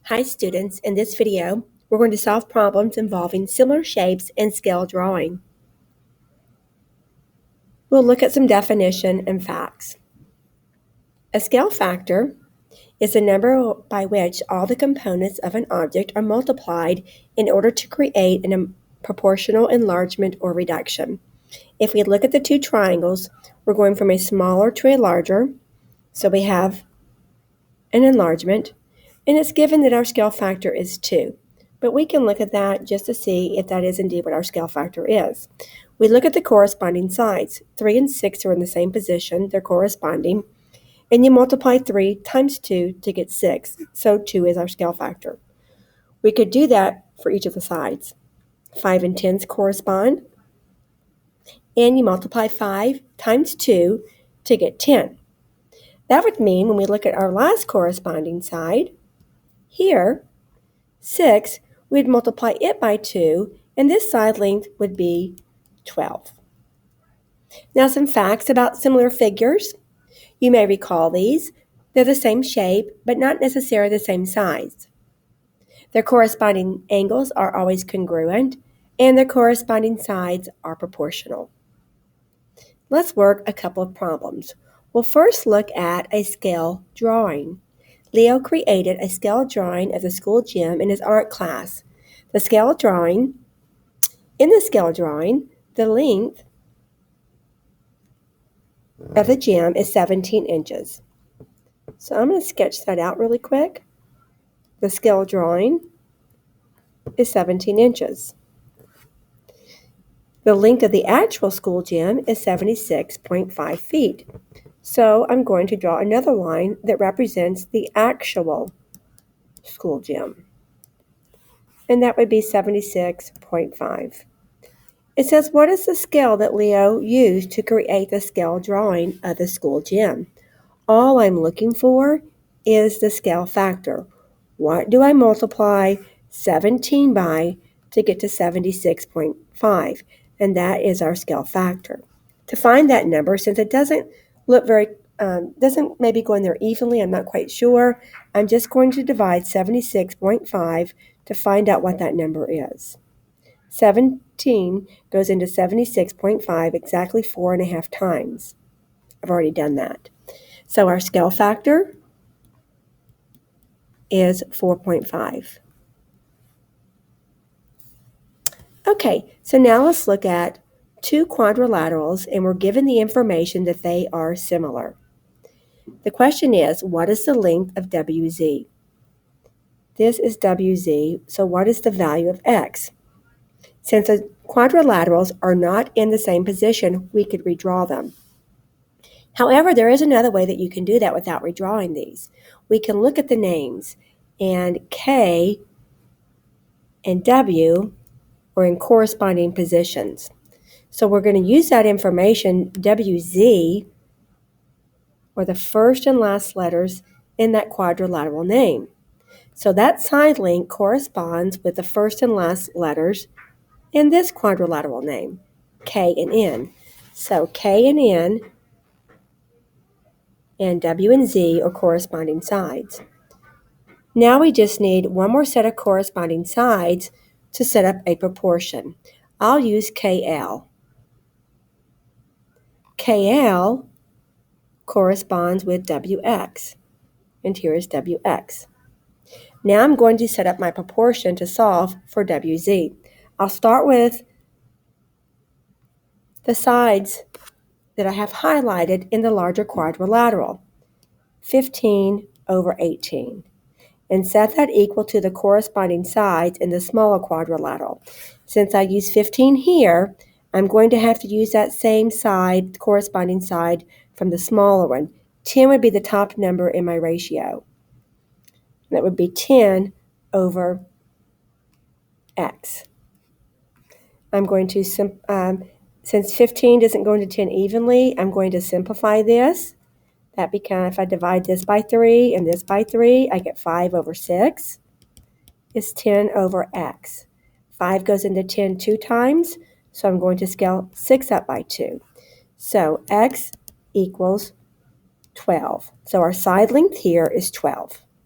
Hi students, in this video, we're going to solve problems involving similar shapes and scale drawing. We'll look at some definition and facts. A scale factor is the number by which all the components of an object are multiplied in order to create a proportional enlargement or reduction. If we look at the two triangles, we're going from a smaller to a larger, so we have an enlargement, and it's given that our scale factor is 2. But we can look at that just to see if that is indeed what our scale factor is. We look at the corresponding sides. 3 and 6 are in the same position, they're corresponding, and you multiply 3 times 2 to get 6, so 2 is our scale factor. We could do that for each of the sides. 5 and 10s correspond, and you multiply 5 times 2 to get 10. That would mean when we look at our last corresponding side, here, 6, we'd multiply it by 2, and this side length would be 12. Now some facts about similar figures. You may recall these. They're the same shape, but not necessarily the same size. Their corresponding angles are always congruent, and their corresponding sides are proportional. Let's work a couple of problems. We'll first look at a scale drawing. Leo created a scale drawing of the school gym in his art class. In the scale drawing, the length of the gym is 17 inches. So I'm going to sketch that out really quick. The scale drawing is 17 inches. The length of the actual school gym is 76.5 feet. So I'm going to draw another line that represents the actual school gym. And that would be 76.5. It says, what is the scale that Leo used to create the scale drawing of the school gym? All I'm looking for is the scale factor. What do I multiply 17 by to get to 76.5? And that is our scale factor. To find that number, since it doesn't look very, doesn't maybe go in there evenly, I'm not quite sure, I'm just going to divide 76.5 to find out what that number is. 17 goes into 76.5 exactly 4.5 times. I've already done that. So our scale factor is 4.5. Okay, so now let's look at two quadrilaterals, and we're given the information that they are similar. The question is, what is the length of WZ? This is WZ, so what is the value of X? Since the quadrilaterals are not in the same position, we could redraw them. However, there is another way that you can do that without redrawing these. We can look at the names, and K and W are in corresponding positions. So we're going to use that information, WZ, or the first and last letters in that quadrilateral name. So that side length corresponds with the first and last letters in this quadrilateral name, K and N. So K and N and W and Z are corresponding sides. Now we just need one more set of corresponding sides to set up a proportion. I'll use KL. KL corresponds with WX, and here is WX. Now I'm going to set up my proportion to solve for WZ. I'll start with the sides that I have highlighted in the larger quadrilateral, 15 over 18, and set that equal to the corresponding sides in the smaller quadrilateral. Since I use 15 here, I'm going to have to use that same side, corresponding side from the smaller one. 10 would be the top number in my ratio. That would be 10 over X. I'm going to, since 15 doesn't go into 10 evenly, I'm going to simplify this. That becomes, if I divide this by 3 and this by 3, I get 5 over 6 is 10 over X. 5 goes into 10 2 times, so I'm going to scale 6 up by 2. So X equals 12. So our side length here is 12.